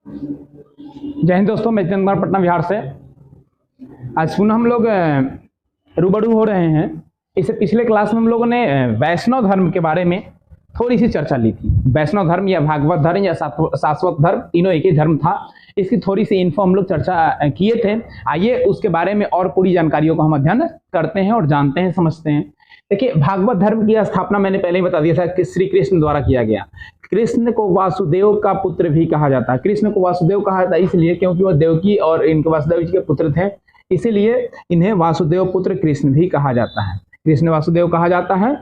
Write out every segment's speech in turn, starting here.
जय हिंद दोस्तों, मैं जितेंद्र कुमार पटना बिहार से। आज पुनः हम लोग रूबरू हो रहे हैं। इससे पिछले क्लास में हम लोगों ने वैष्णव धर्म के बारे में थोड़ी सी चर्चा ली थी। वैष्णव धर्म या भागवत धर्म या शाश्वत धर्म, तीनों एक ही धर्म था। इसकी थोड़ी सी इन्फो हम लोग चर्चा किए थे। आइए उसके बारे में और पूरी जानकारियों को हम अध्ययन करते हैं और जानते हैं, समझते हैं। देखिए, भागवत धर्म की स्थापना मैंने पहले ही बता दिया था कि श्री कृष्ण द्वारा किया गया। कृष्ण को वासुदेव का पुत्र भी कहा जाता है। कृष्ण को वासुदेव कहा जाता है इसलिए क्योंकि वह देवकी और इनके वासुदेव जी के पुत्र थे, इसीलिए इन्हें वासुदेव पुत्र कृष्ण भी कहा जाता है। कृष्ण वासुदेव कहा जाता है।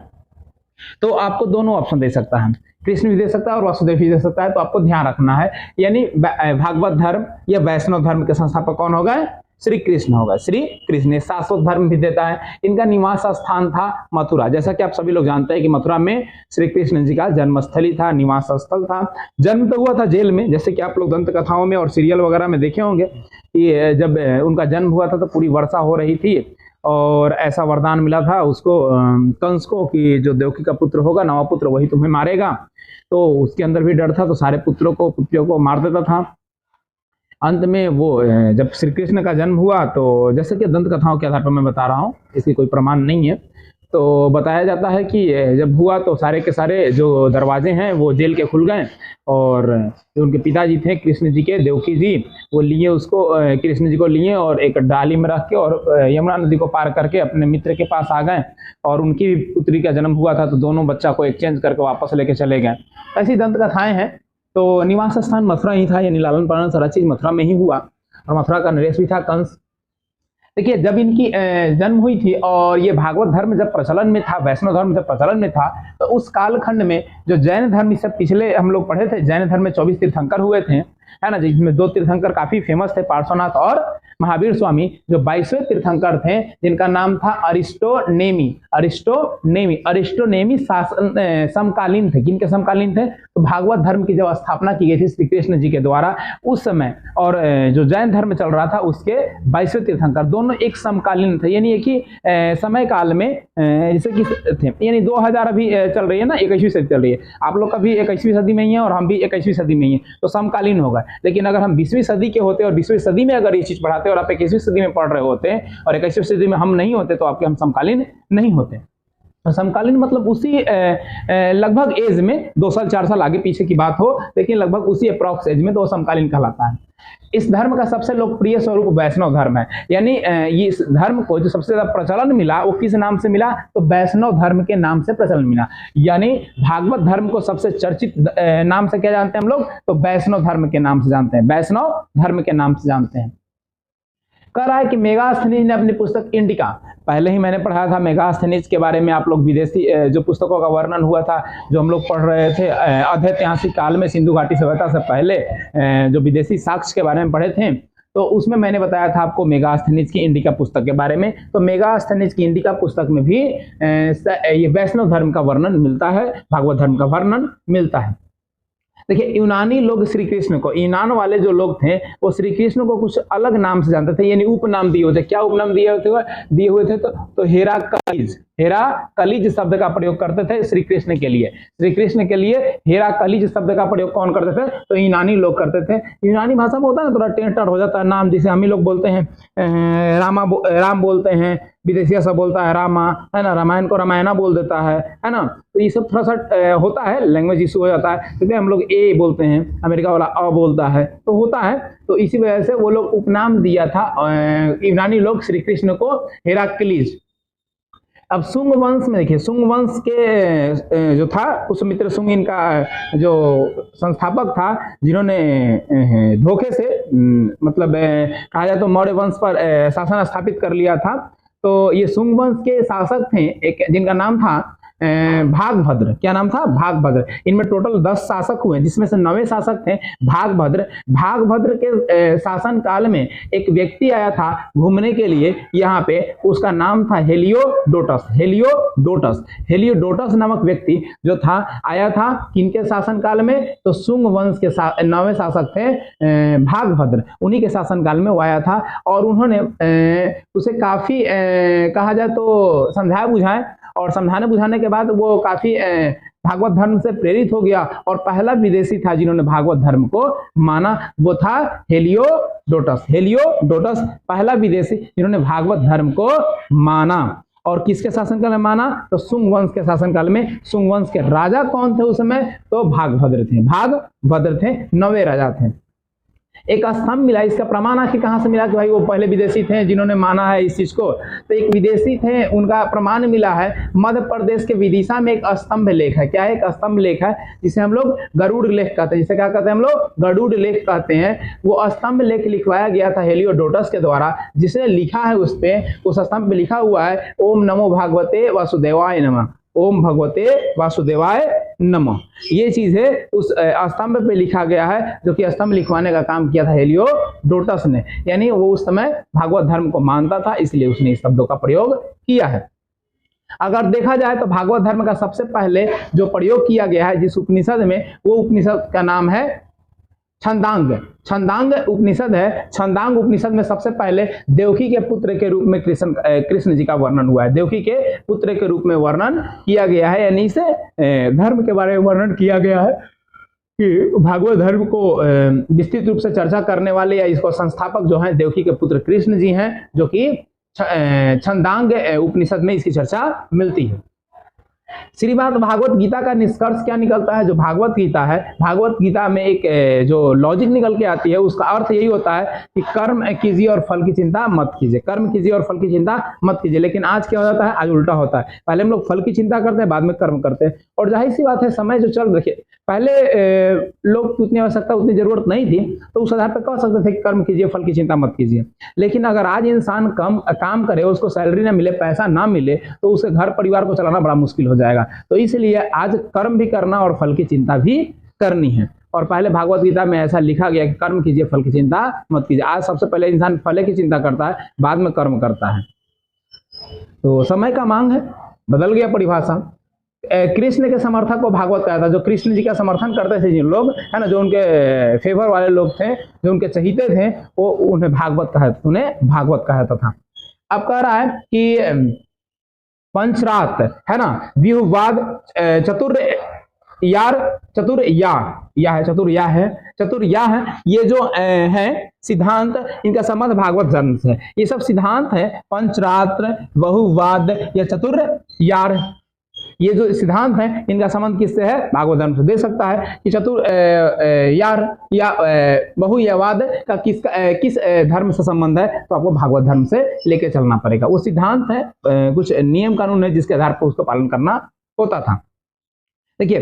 तो आपको दोनों ऑप्शन दे सकता है, कृष्ण भी दे सकता है और वासुदेव भी दे सकता है। तो आपको ध्यान रखना है, यानी भागवत धर्म या वैष्णव धर्म के संस्थापक कौन होगा? श्री कृष्ण होगा। श्री कृष्ण शाश्वत धर्म भी देता है। इनका निवास स्थान था मथुरा। जैसा कि आप सभी लोग जानते हैं कि मथुरा में श्री कृष्ण जी का जन्मस्थली था, निवास स्थल था। जन्म तो हुआ था जेल में, जैसे कि आप लोग दंत कथाओं में और सीरियल वगैरह में देखे होंगे कि जब उनका जन्म हुआ था तो पूरी वर्षा हो रही थी और ऐसा वरदान मिला था उसको, कंस को, कि जो देवकी का पुत्र होगा, नवा पुत्र, वही तुम्हें मारेगा। तो उसके अंदर भी डर था, तो सारे पुत्रों को मार देता था। अंत में वो जब श्री कृष्ण का जन्म हुआ, तो जैसे कि दंत कथाओं के आधार पर मैं बता रहा हूँ, इसकी कोई प्रमाण नहीं है, तो बताया जाता है कि जब हुआ तो सारे के सारे जो दरवाजे हैं वो जेल के खुल गए और जो उनके पिताजी थे कृष्ण जी के, देवकी जी, वो लिए उसको, कृष्ण जी को लिए और एक डाली में रख के और यमुना नदी को पार करके अपने मित्र के पास आ गए और उनकी पुत्री का जन्म हुआ था, तो दोनों बच्चा को एक्सचेंज करके वापस लेके चले गए। ऐसी दंत कथाएं हैं। तो निवास स्थान मथुरा ही था, यानी लालन पालन सारा चीज मथुरा में ही हुआ और मथुरा का नरेश भी था कंस। देखिए, जब इनकी जन्म हुई थी और ये भागवत धर्म जब प्रचलन में था, वैष्णव धर्म जब प्रचलन में था, तो उस कालखंड में जो जैन धर्म, इससे पिछले हम लोग पढ़े थे, जैन धर्म में 24 तीर्थंकर हुए थे, है ना, जिसमें 2 तीर्थंकर काफी फेमस थे, पार्श्वनाथ और महावीर स्वामी। जो 22वें तीर्थंकर थे जिनका नाम था अरिस्टोनेमी समकालीन थे। किनके समकालीन थे? तो भागवत धर्म की जब स्थापना की गई थी श्री कृष्ण जी के द्वारा उस समय, और जो जैन धर्म चल रहा था उसके 22वें तीर्थंकर, दोनों एक समकालीन थे, यानी एक ही समय काल में जैसे कि थे। यानी 2000 अभी चल रही है ना, 21वीं सदी चल रही है, आप लोग का भी 21वीं सदी में ही है और हम भी 21वीं सदी में ही है, तो समकालीन होगा। लेकिन अगर हम 20वीं सदी के होते और 20वीं सदी में अगर ये चीज पढ़ाते और आप 21वीं सदी में पढ़ रहे होते और 21वीं सदी में हम नहीं होते, तो आपके हम समकालीन नहीं होते। समकालीन मतलब उसी लगभग एज में 2 साल 4 साल आगे पीछे की बात हो, लेकिन लगभग उसी अप्रॉक्स एज में तो समकालीन कहलाता है। इस धर्म का सबसे लोकप्रिय स्वरूप वैष्णव धर्म है। यानी ये इस धर्म को जो सबसे ज्यादा प्रचलन मिला वो किस नाम से मिला? तो वैष्णव धर्म के नाम से प्रचलन मिला। यानी भागवत धर्म को सबसे चर्चित नाम से क्या जानते हैं हम लोग? तो वैष्णव धर्म के नाम से जानते हैं, वैष्णव धर्म के नाम से जानते हैं। कह रहा है कि मेगास्थनीज ने अपनी पुस्तक इंडिका, पहले ही मैंने पढ़ाया था मेगास्थनीज के बारे में, आप लोग विदेशी जो पुस्तकों का वर्णन हुआ था जो हम लोग पढ़ रहे थे अधैतिहासिक काल में, सिंधु घाटी सभ्यता से पहले जो विदेशी साक्ष्य के बारे में पढ़े थे, तो उसमें मैंने बताया था आपको मेगास्थनीज की इंडिका पुस्तक के बारे में। तो मेगास्थनीज की इंडिका पुस्तक में भी ये वैष्णव धर्म का वर्णन मिलता है, भागवत धर्म का वर्णन मिलता है। देखिए, यूनानी लोग श्री कृष्ण को, यूनान वाले जो लोग थे वो श्री कृष्ण को कुछ अलग नाम से जानते थे, यानी उपनाम दिए हुए थे। क्या उपनाम दिए हुए थे? तो हेराकलिज शब्द का प्रयोग करते थे श्री कृष्ण के लिए। श्री कृष्ण के लिए हेराकलिज शब्द का प्रयोग कौन करते थे? तो यूनानी लोग करते थे। यूनानी भाषा में होता है ना, थोड़ा टेढ़ हो जाता है नाम, जैसे हम ही लोग बोलते हैं राम बोलते हैं, विदेशिया सब बोलता है रामा, है ना, रामायण को रामायणा बोल देता है ना। तो ये सब थोड़ा सा होता है, लैंग्वेज इशू हो जाता है। जैसे हम लोग ए बोलते हैं, अमेरिका वाला अ बोलता है, तो होता है। तो इसी वजह से वो लोग उपनाम दिया था यूनानी लोग श्री कृष्ण को हेराक्लीज। अब शुंग वंश में देखिए, शुंग वंश के जो था पुष्यमित्र शुंग, इनका जो संस्थापक था, जिन्होंने धोखे से मतलब कहा जाए तो मौर्य वंश पर शासन स्थापित कर लिया था। तो ये शुंग वंश के शासक थे एक, जिनका नाम था भागभद्र। क्या नाम था? भागभद्र। इनमें टोटल 10 शासक हुए, जिसमें से 9वें शासक थे भागभद्र। भागभद्र के शासन काल में एक व्यक्ति आया था घूमने के लिए यहाँ पे, उसका नाम था हेलियोडोटस। हेलियोडोटस नामक व्यक्ति जो था आया था किनके शासन काल में? तो शुंग वंश के 9वें शासक थे भागभद्र, उन्हीं के शासन काल में वो आया था। और उन्होंने उसे काफी कहा जाए तो समझाया बुझाए, और समझाने बुझाने के बाद वो काफी भागवत धर्म से प्रेरित हो गया और पहला विदेशी था जिन्होंने भागवत धर्म को माना, वो था हेलियोडोटस। हेलियोडोटस पहला विदेशी जिन्होंने भागवत धर्म को माना। और किसके शासनकाल में माना? तो शुंग वंश के शासनकाल में। शुंग वंश के राजा कौन थे उस समय? तो भागभद्र थे। भागभद्र थे, 9वें राजा थे। एक स्तंभ मिला, इसका प्रमाण आखिर कहां से मिला कि भाई वो पहले विदेशी थे जिन्होंने माना है इस चीज को? तो एक विदेशी थे, उनका प्रमाण मिला है मध्य प्रदेश के विदिशा में। एक स्तंभ लेख है। क्या है? एक स्तंभ लेख है जिसे हम लोग गरुड़ लेख कहते हैं। जिसे क्या कहते हैं हम लोग? गरुड़ लेख कहते हैं। वो स्तंभ लेख लिखवाया गया था हेलियोडोटस के द्वारा, जिसने लिखा है उस स्तंभ पे लिखा हुआ है ओम नमो भागवते वासुदेवाय नमः। ओम भगवते वासुदेवाय नमः। ये चीज है उस स्तंभ पे लिखा गया है, जो कि स्तंभ लिखवाने का काम किया था हेलियोडोटस ने। यानी वो उस समय भागवत धर्म को मानता था, इसलिए उसने इस शब्दों का प्रयोग किया है। अगर देखा जाए तो भागवत धर्म का सबसे पहले जो प्रयोग किया गया है जिस उपनिषद में, वो उपनिषद का नाम है छंदांग। छंदांग उपनिषद है। छंदांग उपनिषद में सबसे पहले देवकी के पुत्र के रूप में कृष्ण जी का वर्णन हुआ है। देवकी के पुत्र के रूप में वर्णन किया गया है, यानी इसे धर्म के बारे में वर्णन किया गया है कि भागवत धर्म को विस्तृत रूप से चर्चा करने वाले या इसको संस्थापक जो हैं देवकी के पुत्र कृष्ण जी हैं, जो कि छंदांग उपनिषद में इसकी चर्चा मिलती है। श्रीमद् भागवत गीता का निष्कर्ष क्या निकलता है? जो भागवत गीता है, भागवत गीता में एक जो लॉजिक निकल के आती है, उसका अर्थ यही होता है कि कर्म कीजिए और फल की चिंता मत कीजिए। कर्म कीजिए और फल की चिंता मत कीजिए। लेकिन आज क्या हो जाता है? आज उल्टा होता है। पहले हम लोग फल की चिंता करते हैं, बाद में कर्म करते हैं। और जाहिर सी बात है, समय जो चल रही है, पहले लोग की उतनी आवश्यकता, उतनी जरूरत नहीं थी, तो उस आधार पर कह सकते थे कि कर्म कीजिए, फल की चिंता मत कीजिए। लेकिन अगर आज इंसान काम करे, उसको सैलरी ना मिले, पैसा ना मिले, तो उसे घर परिवार को चलाना बड़ा मुश्किल हो जाएगा। तो इसलिए आज कर्म भी करना और फल की चिंता भी करनी है। और पहले भागवत गीता में ऐसा लिखा गया कि कर्म कीजिए, फल की चिंता मत कीजिए। आज सबसे पहले इंसान फल की चिंता करता है, बाद में कर्म करता है। तो समय का मांग है, बदल गया परिभाषा। कृष्ण के समर्थक को भागवत कहा था। जो कृष्ण जी का समर्थन करते थे जिन लोग, है ना, जो उनके फेवर वाले लोग थे, जो उनके चहीते थे, वो उन्हें भागवत कहता था। अब कह रहा है कि पंचरात है ना, व्यूहवाद, चतुर्या है, ये जो है सिद्धांत, इनका संबंध भागवत धर्म से है। ये सब सिद्धांत है बहुवाद बहुवाद या चतुर्यार, ये जो सिद्धांत है इनका संबंध किससे है? भागवत धर्म से। दे सकता है कि यार या बहुयवाद का किस धर्म से संबंध है, तो आपको भागवत धर्म से लेके चलना पड़ेगा। वो सिद्धांत है, कुछ नियम कानून है जिसके आधार पर उसको पालन करना होता था। देखिए,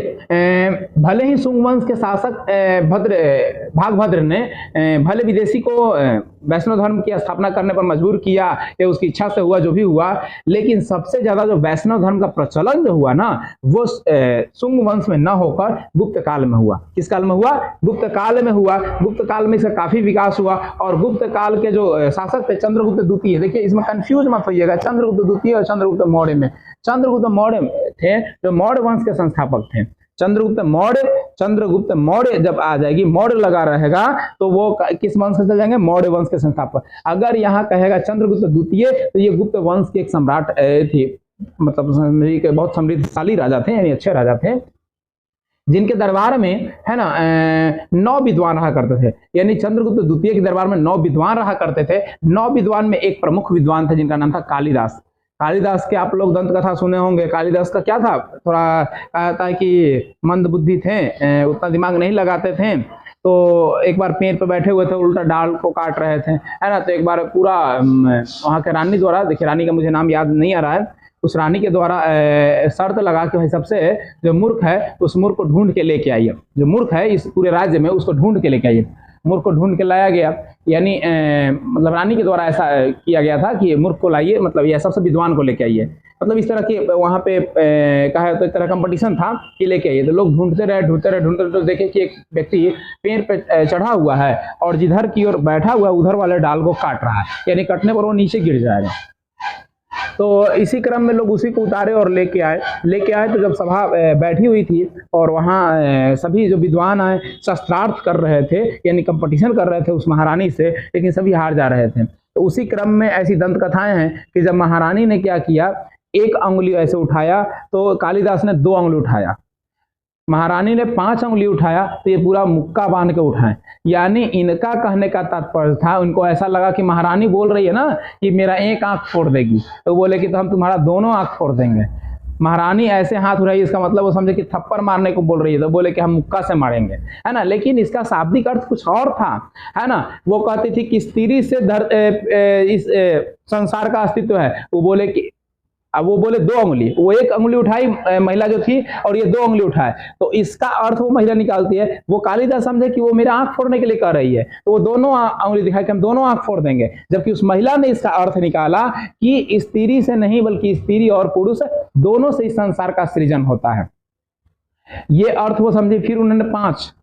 भले ही शुंग वंश के शासक भागभद्र ने भले विदेशी को वैष्णव धर्म की स्थापना करने पर मजबूर किया, या उसकी इच्छा से हुआ जो भी हुआ, लेकिन सबसे ज्यादा जो वैष्णव धर्म का प्रचलन जो हुआ ना, वो शुंग वंश में न होकर गुप्त काल में हुआ। किस काल में हुआ? गुप्त काल में हुआ। गुप्त काल में इसका काफी विकास हुआ। और गुप्त काल के जो शासक थे चंद्रगुप्त द्वितीय, देखिए इसमें कंफ्यूज मत होइएगा, चंद्रगुप्त द्वितीय और चंद्रगुप्त मौर्य में। चंद्रगुप्त मौर्य थे जो मौर्य वंश के संस्थापक थे। चंद्रगुप्त मौर्य जब आ जाएगी, मौर्य लगा रहेगा, तो वो किस वंश से चल जाएंगे? मौर्य वंश के संस्थापक। अगर यहाँ कहेगा चंद्रगुप्त द्वितीय, तो ये गुप्त वंश के एक सम्राट थे, मतलब बहुत समृद्धशाली राजा थे, यानी अच्छे राजा थे, जिनके दरबार में, है ना, 9 विद्वान रहा करते थे। यानी चंद्रगुप्त द्वितीय के दरबार में 9 विद्वान रहा करते थे। 9 विद्वान में एक प्रमुख विद्वान थे जिनका नाम था कालिदास। कालिदास के आप लोग दंत कथा सुने होंगे। कालिदास का क्या था? थोड़ा कहा जाता है कि मंद बुद्धि थे, उतना दिमाग नहीं लगाते थे। तो एक बार पेड़ पे बैठे हुए थे, उल्टा डाल को काट रहे थे, है ना। तो एक बार पूरा वहाँ के रानी द्वारा, देखिए रानी का मुझे नाम याद नहीं आ रहा है, उस रानी के द्वारा शर्त लगा के भाई सबसे जो मूर्ख है उस मूर्ख को ढूंढ के लेके आइए। जो मूर्ख है इस पूरे राज्य में, उसको ढूंढ के लेके आइए। मूर्ख को ढूंढ के लाया गया, यानी मतलब रानी के द्वारा ऐसा किया गया था कि मूर्ख को लाइए, मतलब यह सबसे विद्वान को लेके आइए। मतलब इस तरह की वहाँ पे कहा तो एक तरह कंपटीशन था कि लेके आइए। तो लोग ढूंढते रहे, तो देखे कि एक व्यक्ति पेड़ पे चढ़ा हुआ है और जिधर की ओर बैठा हुआ है उधर वाले डाल को काट रहा है, यानी कटने पर वो नीचे गिर जाएगा। तो इसी क्रम में लोग उसी को उतारे और लेके आए। तो जब सभा बैठी हुई थी और वहाँ सभी जो विद्वान आए शस्त्रार्थ कर रहे थे, यानी कंपटीशन कर रहे थे उस महारानी से, लेकिन सभी हार जा रहे थे। तो उसी क्रम में ऐसी दंत कथाएं हैं कि जब महारानी ने क्या किया, एक अंगुली ऐसे उठाया, तो कालिदास ने 2 अंगुली उठाया। महारानी ने 5 उंगली उठाया तो ये पूरा मुक्का बांध के उठाए। यानी इनका कहने का तात्पर्य था, उनको ऐसा लगा कि महारानी बोल रही है ना कि मेरा एक आंख फोड़ देगी, तो बोले कि तो हम तुम्हारा दोनों आंख फोड़ देंगे। महारानी ऐसे हाथ उठाई, इसका मतलब वो समझे कि थप्पड़ मारने को बोल रही है, तो बोले कि हम मुक्का से मारेंगे, है ना। लेकिन इसका शाब्दिक अर्थ कुछ और था, है ना। वो कहती थी कि स्त्री से इस संसार का अस्तित्व है। वो बोले कि अब वो बोले 2 उंगली, वो 1 उंगली उठाई महिला जो थी और ये 2 उंगली उठाए, तो इसका अर्थ वो महिला निकालती है। वो कालिदास समझे कि वो मेरा आंख फोड़ने के लिए कह रही है, तो वो दोनों उंगली दिखाई कि हम दोनों आंख फोड़ देंगे। जबकि उस महिला ने इसका अर्थ निकाला कि स्त्री से नहीं बल्कि स्त्री और पुरुष दोनों से इस संसार का सृजन होता है। ये अर्थ वो समझे। फिर उन्होंने 5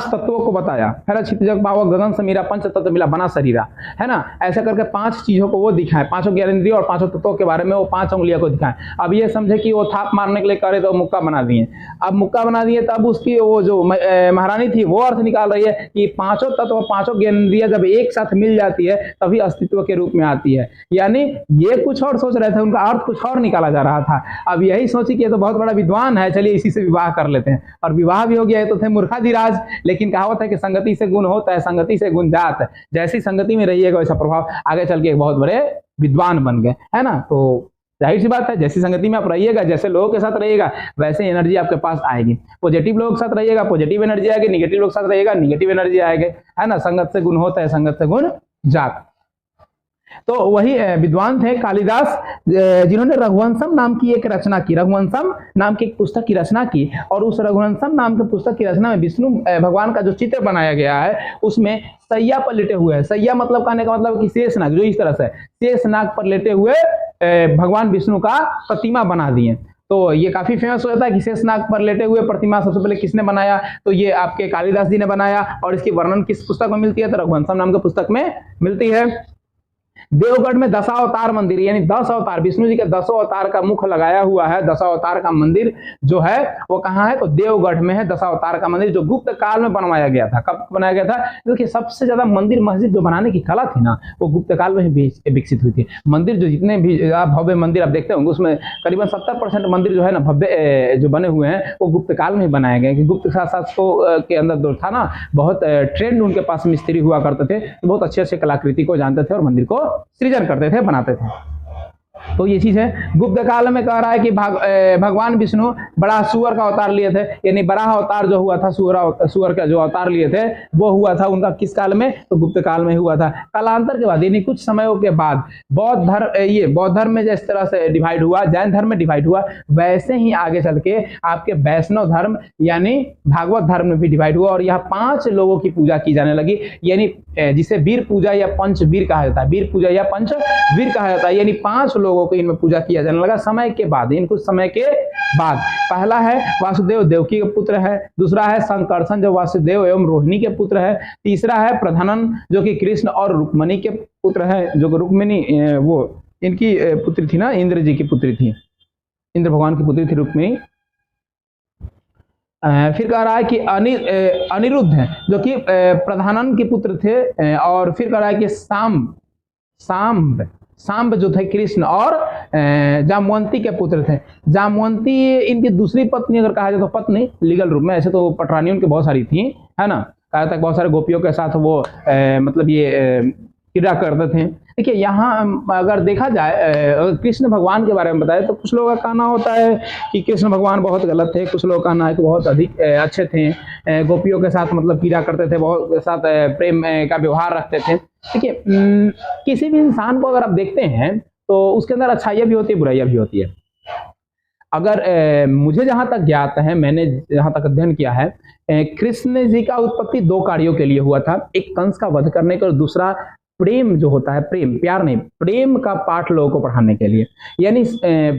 तत्वों को बताया। फिर क्षितिजक भाव गगन समीरा पंच तत्व मिला बना शरीरा, है ना। ऐसा करके 5 चीजों को वो दिखाए, 5 ज्ञानेंद्रिय और 5 तत्वों के बारे में वो 5 उंगलियों को दिखाए। अब ये समझे कि वो थाप मारने के लिए करे तो मुक्का बना दिए। अब मुक्का बना दिए तब उसकी वो जो महारानी थी वो अर्थ निकाल रही है कि 5 तत्व 5 ज्ञानेंद्रिय जब एक साथ मिल जाती है तभी अस्तित्व के रूप में आती है। यानी ये कुछ और सोच रहे थे, उनका अर्थ कुछ और निकाला जा रहा था। अब यही सोची कि ये तो बहुत बड़ा विद्वान है, चलिए इसी से विवाह कर लेते हैं। और विवाह भी हो गया। तो थे मूर्खाधिराज, लेकिन कहावत है कि संगति से गुण होता है, संगति से गुण जात है। जैसी संगति में रहिएगा वैसा प्रभाव, आगे चल के एक बहुत बड़े विद्वान बन गए, है ना। तो जाहिर सी बात है, जैसी संगति में आप रहिएगा, जैसे लोगों के साथ रहिएगा, वैसे एनर्जी आपके पास आएगी। पॉजिटिव लोगों के साथ रहिएगा, पॉजिटिव एनर्जी आएगी। निगेटिव लोगों के साथ रहिएगा, निगेटिव एनर्जी आएगी, है ना। संगत से गुण होता है, संगत से गुण जात। तो वही विद्वान थे कालिदास, जिन्होंने रघुवंशम नाम की एक रचना की। रघुवंशम नाम की एक पुस्तक की रचना की, और उस रघुवंशम नाम की पुस्तक की रचना में विष्णु भगवान का जो चित्र बनाया गया है उसमें सैया पर लेटे हुए हैं। सैया मतलब कहने का मतलब कि शेषनाग, जो इस तरह से शेषनाग पर लेटे हुए भगवान विष्णु का प्रतिमा बना दिए। तो ये काफी फेमस हो जाता है कि शेषनाग पर लेटे हुए प्रतिमा सबसे पहले किसने बनाया, तो ये आपके कालिदास जी ने बनाया। और इसकी वर्णन किस पुस्तक में मिलती है, तो रघुवंशम नाम की पुस्तक में मिलती है। देवगढ़ में 10 अवतार मंदिर, यानी 10 अवतार, विष्णु जी के 10 अवतार का मुख लगाया हुआ है। 10 अवतार का मंदिर जो है वो कहाँ है, तो देवगढ़ में है। 10 अवतार का मंदिर जो गुप्त काल में बनवाया गया था। कब बनाया गया था, क्योंकि सबसे ज्यादा मंदिर मस्जिद जो बनाने की कला थी ना, वो गुप्त काल में ही विकसित हुई थी। मंदिर जो जितने भी आप भव्य मंदिर आप देखते होंगे, उसमें करीबन 70% मंदिर जो है ना भव्य जो बने हुए हैं वो गुप्त काल में ही बनाए गए। कि गुप्त शासकों के अंदर जो था ना, बहुत ट्रेंड उनके पास मिस्त्री हुआ करते थे, तो बहुत अच्छे अच्छे कलाकृति को जानते थे और मंदिर को सृजन करते थे, बनाते थे। तो ये चीज है। गुप्त काल में कह रहा है कि भगवान विष्णु बड़ा सुअर का अवतार लिए थे, यानी बड़ा अवतार जो हुआ था, सुअर का जो अवतार लिए थे वो हुआ था उनका किस काल में, तो गुप्त काल में हुआ था। कालांतर के बाद यानी कुछ समयों के बाद बौद्ध धर्म में जिस तरह से डिवाइड हुआ, जैन धर्म में डिवाइड हुआ, वैसे ही आगे चल के आपके वैष्णव धर्म यानी भागवत धर्म में भी डिवाइड हुआ। और यहाँ 5 लोगों की पूजा की जाने लगी, यानी जिसे वीर पूजा या पंचवीर कहा जाता है। वीर पूजा या पंचवीर कहा जाता है, यानी 5 लोगों को इनमें पूजा किया जाने लगा समय के बाद, इन कुछ समय के बाद। पहला है वासुदेव, देवकी के पुत्र है। दूसरा है संकर्षण, जो वासुदेव एवं रोहिणी के पुत्र है। तीसरा है प्रधानन, जो कि कृष्ण और रुक्मणी के पुत्र है। जो रुक्मिणी वो इनकी पुत्री थी ना, इंद्र जी की पुत्री थी, इंद्र भगवान की पुत्री थी रुक्मिणी। फिर कह रहा है कि अनिरुद्ध है, जो कि प्रधानन के पुत्र थे। और फिर कह रहा है कि सांब जो थे कृष्ण और जामवंती के पुत्र थे। जामवंती इनकी दूसरी पत्नी अगर कहा जाए तो पत्नी लीगल रूप में, ऐसे तो पटरानियों की बहुत सारी थी, है ना। कहा था बहुत सारे गोपियों के साथ वो मतलब ये क्रीड़ा करते थे। देखिए यहाँ अगर देखा जाए कृष्ण भगवान के बारे में बताए तो कुछ लोगों का कहना होता है कि कृष्ण भगवान बहुत गलत थे, कुछ लोग का कहना है कि बहुत अधिक अच्छे थे, गोपियों के साथ मतलब क्रीड़ा करते थे, बहुत के साथ प्रेम का व्यवहार रखते थे। देखिए किसी भी इंसान को अगर आप देखते हैं तो उसके अंदर अच्छाइयाँ भी होती है, बुराइयाँ भी होती है। अगर मुझे जहाँ तक ज्ञात है, मैंने जहाँ तक अध्ययन किया है, कृष्ण जी का उत्पत्ति 2 कार्यों के लिए हुआ था। एक कंस का वध करने का और दूसरा प्रेम जो होता है, प्रेम प्यार नहीं, प्रेम का पाठ लोगों को पढ़ाने के लिए। यानी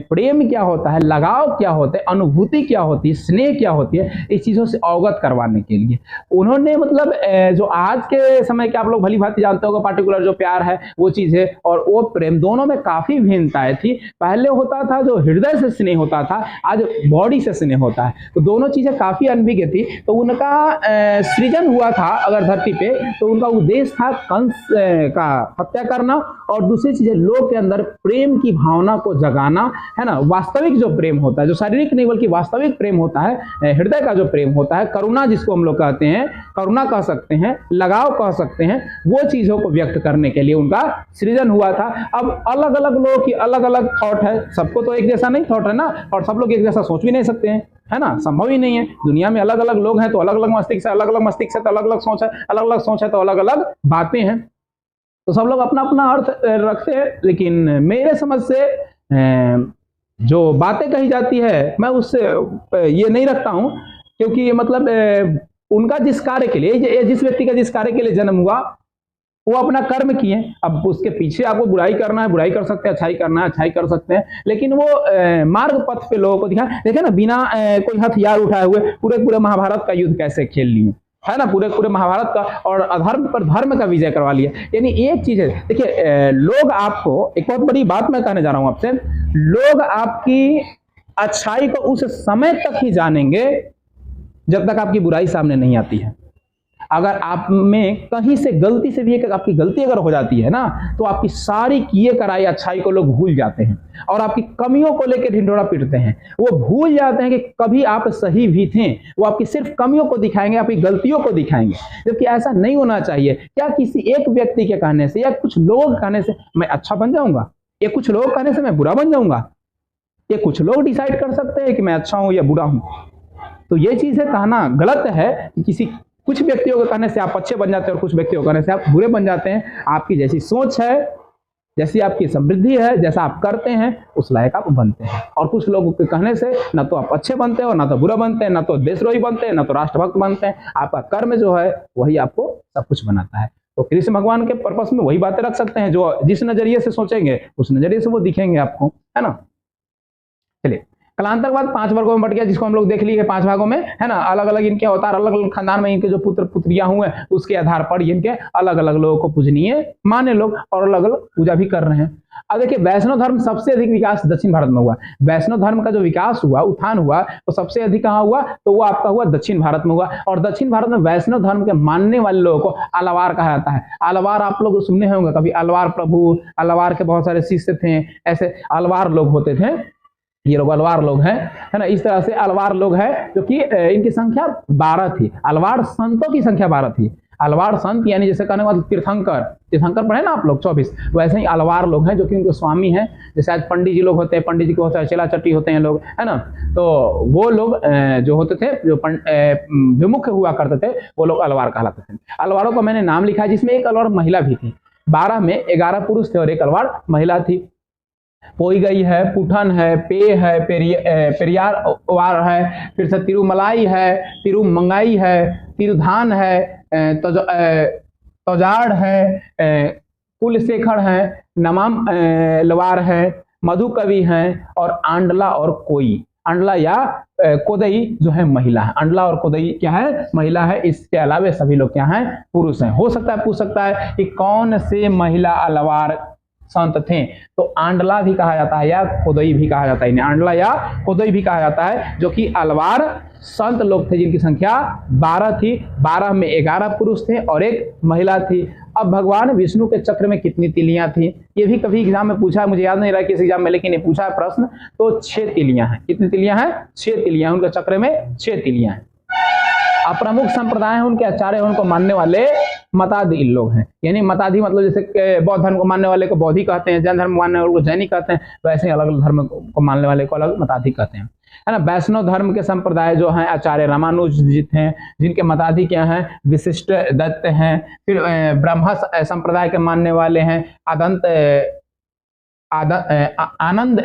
प्रेम क्या होता है, लगाव क्या होता है, अनुभूति क्या होती है, स्नेह क्या होती है, इस चीजों से अवगत करवाने के लिए उन्होंने मतलब जो आज के समय के आप लोग भली भांति जानते होगा, पार्टिकुलर जो प्यार है वो चीज है और वो प्रेम, दोनों में काफी भिन्नताएं थी। पहले होता था जो हृदय से स्नेह होता था, आज बॉडी से स्नेह होता है, तो दोनों चीजें काफी अनभिज्ञ थी। तो उनका सृजन हुआ था अगर धरती पे, तो उनका उद्देश्य था कंस का हत्या करना, और दूसरी चीज है लोग के अंदर प्रेम की भावना को जगाना, है ना। वास्तविक जो प्रेम होता है, जो शारीरिक नहीं बल्कि वास्तविक प्रेम होता है, हृदय का जो प्रेम होता है, करुणा जिसको हम लोग कहते हैं, करुणा कह सकते हैं, लगाव कह सकते हैं, वो चीजों को व्यक्त करने के लिए उनका सृजन हुआ था। अब अलग अलग लोगों की अलग अलग थॉट है, सबको तो एक जैसा नहीं थॉट है ना, और सब लोग एक जैसा सोच भी नहीं सकते हैं, है ना, संभव ही नहीं है। दुनिया में अलग अलग लोग हैं तो अलग अलग मस्तिष्क है, अलग अलग मस्तिष्क है तो अलग अलग सोच है, अलग अलग सोच है तो अलग अलग बातें हैं, तो सब लोग अपना अपना अर्थ रखते हैं। लेकिन मेरे समझ से जो बातें कही जाती है मैं उससे ये नहीं रखता हूं, क्योंकि मतलब उनका जिस कार्य के लिए, जिस व्यक्ति का जिस कार्य के लिए जन्म हुआ वो अपना कर्म किए। अब उसके पीछे आपको बुराई करना है, बुराई कर सकते हैं, अच्छाई करना है, अच्छाई कर सकते हैं, लेकिन वो मार्ग पथ पे लोगों को दिखा। देखे ना, बिना कोई हथियार उठाए हुए पूरे पूरे महाभारत का युद्ध कैसे खेल लिए, है ना, पूरे पूरे महाभारत का, और अधर्म पर धर्म का विजय करवा लिया। यानी एक चीज है, देखिए लोग आपको, एक बहुत बड़ी बात मैं कहने जा रहा हूं आपसे, लोग आपकी अच्छाई को उस समय तक ही जानेंगे जब तक आपकी बुराई सामने नहीं आती है। अगर आप में कहीं से गलती से भी एक आपकी गलती अगर हो जाती है ना, तो आपकी सारी किए कराई अच्छाई को लोग भूल जाते हैं और आपकी कमियों को लेकर ढिंढोरा पीटते हैं। वो भूल जाते हैं कि कभी आप सही भी थे, वो आपकी सिर्फ कमियों को दिखाएंगे, आपकी गलतियों को दिखाएंगे, जबकि ऐसा नहीं होना चाहिए। क्या किसी एक व्यक्ति के कहने से या कुछ लोगों के कहने से मैं अच्छा बन जाऊंगा, या कुछ लोगों के कहने से मैं बुरा बन जाऊंगा? ये कुछ लोग डिसाइड कर सकते हैं कि मैं अच्छा हूं या बुरा हूं। तो ये चीज है, कहना गलत है कि कुछ व्यक्तियों के कहने से आप अच्छे बन जाते हैं और कुछ व्यक्तियों के कहने से आप बुरे बन जाते हैं। आपकी जैसी सोच है, जैसी आपकी समृद्धि है, जैसा आप करते हैं उस लायक आप बनते हैं। और कुछ लोगों के कहने से ना तो आप अच्छे बनते हैं और ना तो बुरा बनते हैं, ना तो देशद्रोही बनते हैं, ना तो राष्ट्रभक्त बनते हैं। आपका कर्म जो है वही आपको सब कुछ बनाता है। तो कृष्ण भगवान के पर्पस में वही बातें रख सकते हैं, जो जिस नजरिए से सोचेंगे उस नजरिए से वो दिखेंगे आपको, है ना। चलिए, कलांतरवाद 5 वर्गों में बट गया, जिसको हम लोग देख लिए 5 भागों में, है ना। अलग अलग इनके अवतार, अलग अलग खानदान में इनके जो पुत्र पुत्रियां हुए उसके आधार पर इनके अलग अलग लोगों को पूजनीय माने लोग और अलग अलग पूजा भी कर रहे हैं। अब देखिए, वैष्णव धर्म सबसे अधिक विकास दक्षिण भारत में हुआ। वैष्णव धर्म का जो विकास हुआ, उत्थान हुआ, तो सबसे अधिक कहाँ हुआ? तो वो आपका हुआ दक्षिण भारत में हुआ। और दक्षिण भारत में वैष्णव धर्म के मानने वाले लोगों को अलवार कहा जाता है। अलवार आप लोग सुने होंगे कभी, अलवार प्रभु, अलवार के बहुत सारे शिष्य थे, ऐसे अलवार लोग होते थे। ये लोग अलवार लोग हैं, है ना। इस तरह से अलवार लोग हैं, जो कि इनकी संख्या 12 थी। अलवार संतों की संख्या 12 थी। अलवार संत यानी जैसे कहने वाले तीर्थंकर, तीर्थंकर पढ़े ना आप लोग 24, वैसे ही अलवार लोग हैं जो कि उनके स्वामी हैं। जैसे आज पंडित जी लोग होते हैं, पंडित जी को होता है चेला चट्टी होते हैं लोग, है ना। तो वो लोग जो होते थे, जो मुख्य हुआ करते थे, वो लोग अलवार कहलाते थे। अलवारों का मैंने नाम लिखा है, जिसमें एक अलवार महिला भी थी। 12 में 11 पुरुष थे और एक अलवार महिला थी। पोई गई है, पुठन है, पे है, पेरियार वार है, फिर से तिरुमलाई है, तिरुमंगाई है, तिरुधान है, तोजाड़ है, कुलशेखर है, नमाम लवार है, मधुकवि हैं, और आंडला और कोई। अंडला या कोदई जो है महिला है। अंडला और कोदई क्या है? महिला है। इसके अलावा सभी लोग क्या हैं? पुरुष हैं। हो सकता है पूछ सकता है कि कौन से महिला अलवार संत थे, तो आंडला भी कहा जाता है या कोदई भी कहा जाता है। इन्हें आंडला या कोदई भी कहा जाता है, जो कि अलवार संत लोग थे, जिनकी संख्या 12 थी। 12 में 11 पुरुष थे और एक महिला थी। अब भगवान विष्णु के चक्र में कितनी तिलियां थी, ये भी कभी एग्जाम में पूछा है, मुझे याद नहीं रहा किस एग्जाम में, लेकिन ये पूछा है प्रश्न। तो 6 तिलियां हैं। कितनी तिलियां हैं? 6 तिलियां। उनके चक्र में 6 तिलियां हैं। प्रमुख संप्रदाय हैं उनके, आचार्य उनको मानने वाले मतादि लोग हैं। यानी मतादि मतलब जैसे बौद्ध धर्म को मानने वाले को बौद्धि कहते हैं, जैन धर्म को मानने वाले को जैनी कहते हैं, वैसे ही अलग अलग धर्म को मानने वाले को अलग मतादि कहते हैं, है ना। वैष्णव धर्म के संप्रदाय जो हैं, आचार्य रामानुजित हैं, जिनके मतादि क्या हैं? विशिष्ट दत्त हैं। फिर ब्रह्म संप्रदाय के मानने वाले हैं आनंद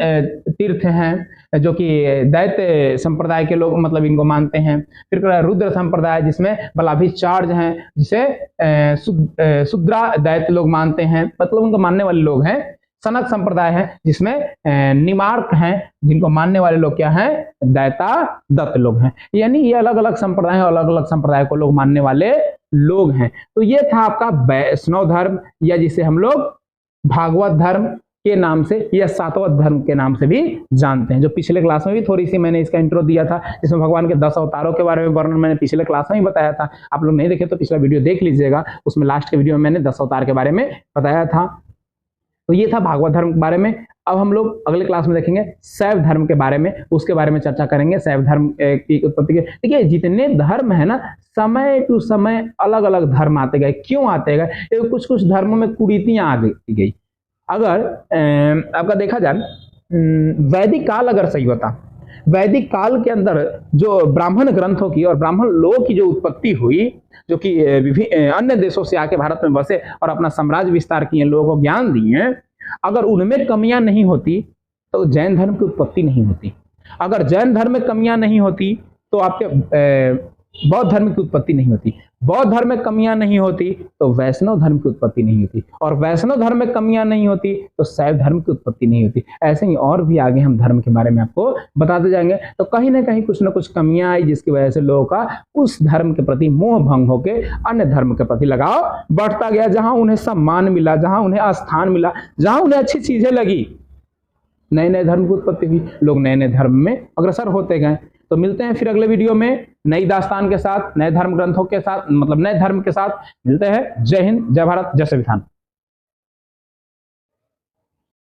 तीर्थ हैं, जो कि दैत्य संप्रदाय के लोग मतलब इनको मानते हैं। फिर रुद्र संप्रदाय, जिसमें बलाभिचार्य हैं, जिसे शुद्रा दैत्य लोग मानते हैं, मतलब उनको मानने वाले लोग हैं। सनक संप्रदाय है, जिसमें निमार्क हैं, जिनको मानने वाले लोग क्या हैं? दैता दत्त लोग हैं। यानी ये अलग अलग संप्रदाय हैं, अलग अलग संप्रदाय को लोग मानने वाले लोग हैं। तो ये था आपका वैष्णव धर्म, या जिसे हम लोग भागवत धर्म के नाम से या सातवां धर्म के नाम से भी जानते हैं। जो पिछले क्लास में भी थोड़ी सी मैंने इसका इंट्रो दिया था, जिसमें भगवान के 10 अवतारों के बारे में वर्णन मैंने पिछले क्लास में ही बताया था। आप लोग नहीं देखे तो पिछला वीडियो देख लीजिएगा, उसमें लास्ट के वीडियो में मैंने 10 अवतार के बारे में बताया था। तो ये था भागवत धर्म के बारे में। अब हम लोग अगले क्लास में देखेंगे शैव धर्म के बारे में, उसके बारे में चर्चा करेंगे। शैव धर्म की उत्पत्ति के, देखिए जितने धर्म है ना, समय टू समय अलग अलग धर्म आते गए। क्यों आते गए? कुछ कुछ धर्मों में कुरीतियां आ गई। अगर आपका देखा जाए वैदिक काल अगर सही होता, वैदिक काल के अंदर जो ब्राह्मण ग्रंथों की और ब्राह्मण लोगों की जो उत्पत्ति हुई, जो कि अन्य देशों से आके भारत में बसे और अपना साम्राज्य विस्तार किए, लोगों को ज्ञान दिए, अगर उनमें कमियां नहीं होती तो जैन धर्म की उत्पत्ति नहीं होती। अगर जैन धर्म में कमियां नहीं होती तो आपके बौद्ध धर्म की उत्पत्ति नहीं होती। बौद्ध धर्म में कमियां नहीं होती तो वैष्णव धर्म की उत्पत्ति नहीं होती, और वैष्णव धर्म में कमियां नहीं होती तो शैव धर्म की उत्पत्ति नहीं होती। ऐसे ही और भी आगे हम धर्म के बारे में आपको बताते जाएंगे। तो कहीं ना कहीं कुछ ना कुछ कमियां आई, जिसकी वजह से लोगों का उस धर्म के प्रति मोह भंग होकर अन्य धर्म के प्रति लगाव बढ़ता गया। जहां उन्हें सम्मान मिला, जहां उन्हें स्थान मिला, जहां उन्हें अच्छी चीजें लगी, नए नए धर्म की उत्पत्ति हुई, लोग नए नए धर्म में अग्रसर होते गए। तो मिलते हैं फिर अगले वीडियो में नई दास्तान के साथ, नए धर्म ग्रंथों के साथ, मतलब नए धर्म के साथ मिलते हैं। जय हिंद, जय भारत, जय संविधान।